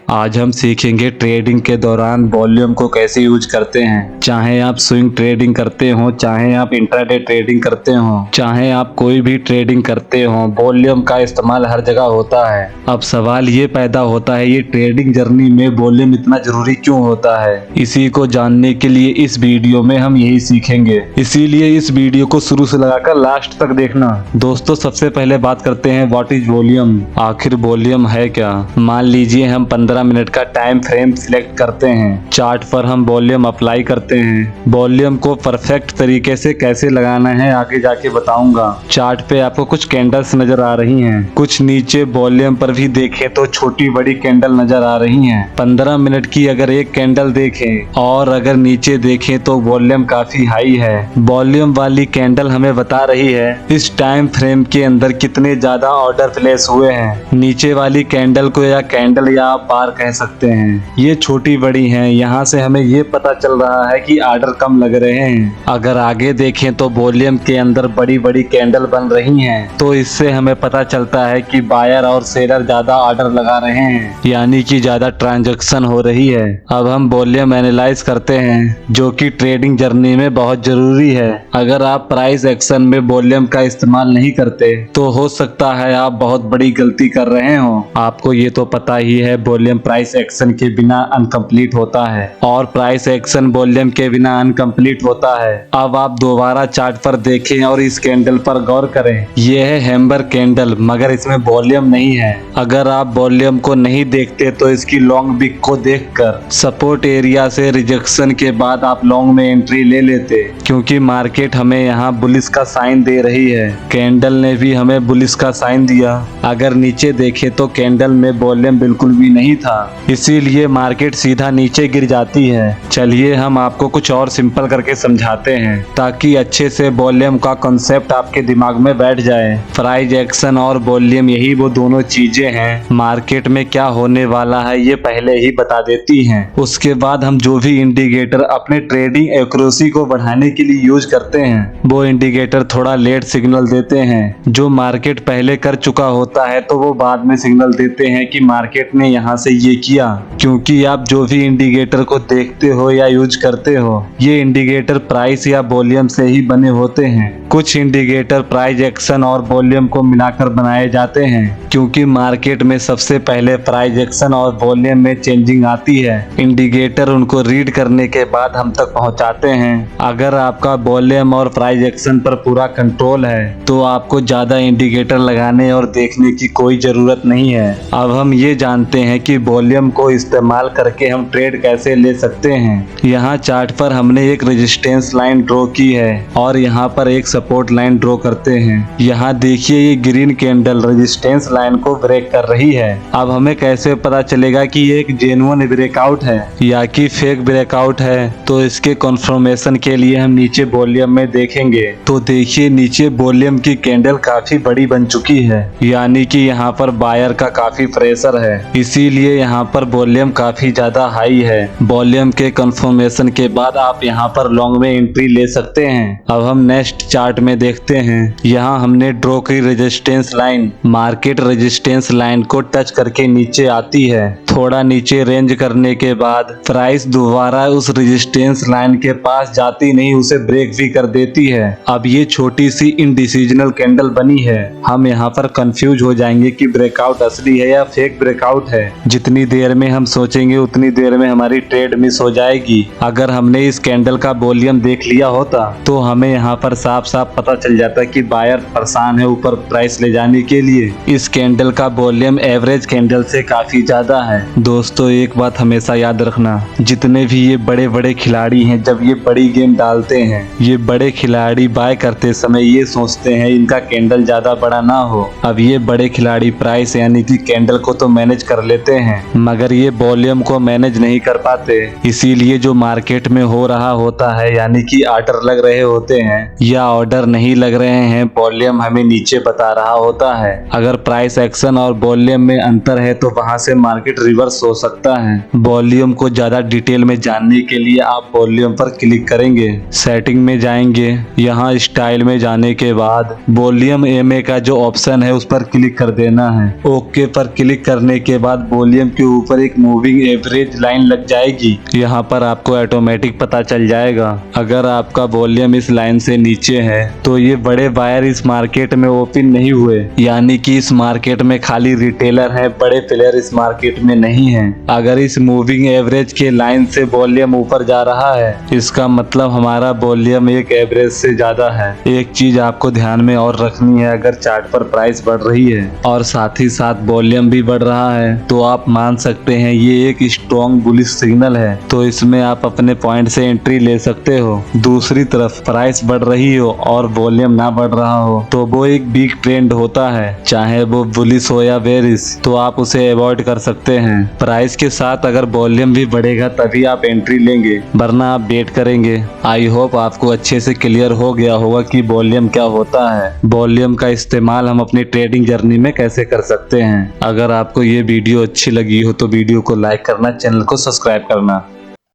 आज हम सीखेंगे ट्रेडिंग के दौरान वॉल्यूम को कैसे यूज करते हैं। चाहे आप स्विंग ट्रेडिंग करते हो, चाहे आप इंट्राडे ट्रेडिंग करते हो, चाहे आप कोई भी ट्रेडिंग करते हो, वॉल्यूम का इस्तेमाल हर जगह होता है। अब सवाल ये पैदा होता है, ये ट्रेडिंग जर्नी में वॉल्यूम इतना जरूरी क्यों होता है। इसी को जानने के लिए इस वीडियो में हम यही सीखेंगे, इसीलिए इस वीडियो को शुरू से लगाकर लास्ट तक देखना। दोस्तों, सबसे पहले बात करते हैं व्हाट इज वॉल्यूम। आखिर वॉल्यूम है क्या। मान लीजिए हम 15 मिनट का टाइम फ्रेम सिलेक्ट करते हैं, चार्ट पर हम वॉल्यूम अप्लाई करते हैं। वॉल्यूम को परफेक्ट तरीके से कैसे लगाना है आगे जाके बताऊंगा। चार्ट पे आपको कुछ कैंडल्स नजर आ रही हैं, कुछ नीचे वॉल्यूम पर भी देखें तो छोटी बड़ी कैंडल नजर आ रही हैं। 15 मिनट की अगर एक कैंडल देखें और अगर नीचे देखें तो वॉल्यूम काफी हाई है। वॉल्यूम वाली कैंडल हमें बता रही है इस टाइम फ्रेम के अंदर कितने ज्यादा ऑर्डर प्लेस हुए हैं। नीचे वाली कैंडल को या कैंडल या आप बार कह सकते हैं, ये छोटी बड़ी हैं। यहाँ से हमें ये पता चल रहा है कि ऑर्डर कम लग रहे हैं। अगर आगे देखें तो वॉल्यूम के अंदर बड़ी बड़ी कैंडल बन रही हैं, तो इससे हमें पता चलता है कि बायर और सेलर ज्यादा ऑर्डर लगा रहे हैं, यानी कि ज्यादा ट्रांजैक्शन हो रही है। अब हम वॉल्यूम एनालाइज करते हैं, जो कि ट्रेडिंग जर्नी में बहुत जरूरी है। अगर आप प्राइस एक्शन में वॉल्यूम का इस्तेमाल नहीं करते तो हो सकता है आप बहुत बड़ी गलती कर रहे हो। आपको ये तो पता ही है वॉल्यूम प्राइस एक्शन के बिना अनकंप्लीट होता है और प्राइस एक्शन वॉल्यूम के बिना अनकंप्लीट होता है। अब आप दोबारा चार्ट पर देखें और इस कैंडल पर गौर करें। यह है हैम्बर कैंडल, मगर इसमें वॉल्यूम नहीं है। अगर आप वॉल्यूम को नहीं देखते तो इसकी लॉन्ग विक को देखकर सपोर्ट एरिया से रिजेक्शन के बाद आप लॉन्ग में एंट्री ले लेते, क्योंकि मार्केट हमें यहाँ बुलिश का साइन दे रही है। कैंडल ने भी हमें बुलिश का साइन दिया। अगर नीचे देखे तो कैंडल में वॉल्यूम बिल्कुल भी नहीं था, इसीलिए मार्केट सीधा नीचे गिर जाती है। चलिए हम आपको कुछ और सिंपल करके समझाते हैं, ताकि अच्छे से वॉल्यूम का कॉन्सेप्ट आपके दिमाग में बैठ जाए। प्राइस एक्शन और वॉल्यूम यही वो दोनों चीजें हैं, मार्केट में क्या होने वाला है ये पहले ही बता देती हैं। उसके बाद हम जो भी इंडिकेटर अपने ट्रेडिंग एक्यूरेसी को बढ़ाने के लिए यूज करते हैं, वो इंडिकेटर थोड़ा लेट सिग्नल देते हैं। जो मार्केट पहले कर चुका होता है तो वो बाद में सिग्नल देते हैं कि मार्केट ने यहाँ से ये किया। क्योंकि आप जो भी इंडिकेटर को देखते हो या यूज करते हो, ये इंडिकेटर प्राइस या वॉल्यूम से ही बने होते हैं। कुछ इंडिकेटर प्राइस एक्शन और वॉल्यूम को मिलाकर बनाए जाते हैं, क्योंकि मार्केट में सबसे पहले प्राइस एक्शन और वॉल्यूम में चेंजिंग आती है। इंडिकेटर उनको रीड करने के बाद हम तक पहुंचाते हैं। अगर आपका वॉल्यूम और प्राइस एक्शन पर पूरा कंट्रोल है तो आपको ज्यादा इंडिकेटर लगाने और देखने की कोई जरूरत नहीं है। अब हम ये जानते हैं कि वॉल्यूम को इस्तेमाल करके हम ट्रेड कैसे ले सकते हैं। यहाँ चार्ट पर हमने एक रेजिस्टेंस लाइन ड्रॉ की है और यहाँ पर एक सपोर्ट लाइन ड्रॉ करते हैं। यहाँ देखिए ये ग्रीन कैंडल रेजिस्टेंस लाइन को ब्रेक कर रही है। अब हमें कैसे पता चलेगा कि ये एक जेन्युइन ब्रेकआउट है या कि फेक ब्रेकआउट है। तो इसके कंफर्मेशन के लिए हम नीचे वॉल्यूम में देखेंगे, तो देखिए नीचे वॉल्यूम की कैंडल काफी बड़ी बन चुकी है, यानी कि यहाँ पर बायर का काफी प्रेशर है, इसीलिए यहाँ पर वॉल्यूम काफी ज्यादा हाई है। वॉल्यूम के कंफर्मेशन के बाद आप यहाँ पर लॉन्ग में एंट्री ले सकते हैं। अब हम नेक्स्ट चार्ट में देखते हैं। यहाँ हमने ड्रॉ की resistance line, market resistance line को टच करके नीचे आती है। थोड़ा नीचे रेंज करने के बाद प्राइस दोबारा उस रेजिस्टेंस लाइन के पास जाती नहीं, उसे ब्रेक भी कर देती है। अब ये छोटी सी इनडिसीजनल कैंडल बनी है। हम यहाँ पर कंफ्यूज हो जाएंगे कि ब्रेकआउट असली है या फेक ब्रेकआउट है। जितनी देर में हम सोचेंगे उतनी देर में हमारी ट्रेड मिस हो जाएगी। अगर हमने इस कैंडल का वॉल्यूम देख लिया होता तो हमें यहाँ पर साफ साफ पता चल जाता कि बायर परेशान है ऊपर प्राइस ले जाने के लिए। इस कैंडल का वॉल्यूम एवरेज कैंडल से काफी ज्यादा है। दोस्तों, एक बात हमेशा याद रखना, जितने भी ये बड़े बड़े खिलाड़ी हैं, जब ये बड़ी गेम डालते हैं, ये बड़े खिलाड़ी बाय करते समय ये सोचते हैं इनका कैंडल ज्यादा बड़ा ना हो। अब ये बड़े खिलाड़ी प्राइस यानी कि कैंडल को तो मैनेज कर लेते हैं, मगर ये वॉल्यूम को मैनेज नहीं कर पाते। इसीलिए जो मार्केट में हो रहा होता है, यानी कि ऑर्डर लग रहे होते हैं या ऑर्डर नहीं लग रहे हैं, वॉल्यूम हमें नीचे बता रहा होता है। अगर प्राइस एक्शन और वॉल्यूम में अंतर है तो वहां से मार्केट रिवर्स हो सकता है। वॉल्यूम को ज्यादा डिटेल में जानने के लिए आप वॉल्यूम पर क्लिक करेंगे, सेटिंग में जाएंगे, यहाँ स्टाइल में जाने के बाद वॉल्यूम एमए का जो ऑप्शन है उस पर क्लिक कर देना है। ओके पर क्लिक करने के बाद वॉल्यूम वॉल्यूम के ऊपर एक मूविंग एवरेज लाइन लग जाएगी। यहाँ पर आपको ऑटोमेटिक पता चल जाएगा। अगर आपका वॉल्यूम इस लाइन से नीचे है तो ये बड़े बायर इस मार्केट में ओपन नहीं हुए, यानी कि इस मार्केट में खाली रिटेलर है, बड़े प्लेयर इस मार्केट में नहीं है। अगर इस मूविंग एवरेज के लाइन से वॉल्यूम ऊपर जा रहा है, इसका मतलब हमारा वॉल्यूम एक एवरेज से ज्यादा है। एक चीज आपको ध्यान में और रखनी है, अगर चार्ट पर प्राइस बढ़ रही है और साथ ही साथ वॉल्यूम भी बढ़ रहा है तो आप मान सकते हैं ये एक स्ट्रॉन्ग बुलिश सिग्नल है, तो इसमें आप अपने पॉइंट से एंट्री ले सकते हो। दूसरी तरफ प्राइस बढ़ रही हो और वॉल्यूम ना बढ़ रहा हो तो वो एक वीक ट्रेंड होता है, चाहे वो बुलिश हो या बेरिश, तो आप उसे अवॉइड कर सकते हैं। प्राइस के साथ अगर वॉल्यूम भी बढ़ेगा तभी आप एंट्री लेंगे, वरना आप वेट करेंगे। आई होप आपको अच्छे से क्लियर हो गया होगा कि वॉल्यूम क्या होता है, वॉल्यूम का इस्तेमाल हम अपनी ट्रेडिंग जर्नी में कैसे कर सकते हैं। अगर आपको ये वीडियो अच्छी लगी हो तो वीडियो को लाइक करना, चैनल को सब्सक्राइब करना।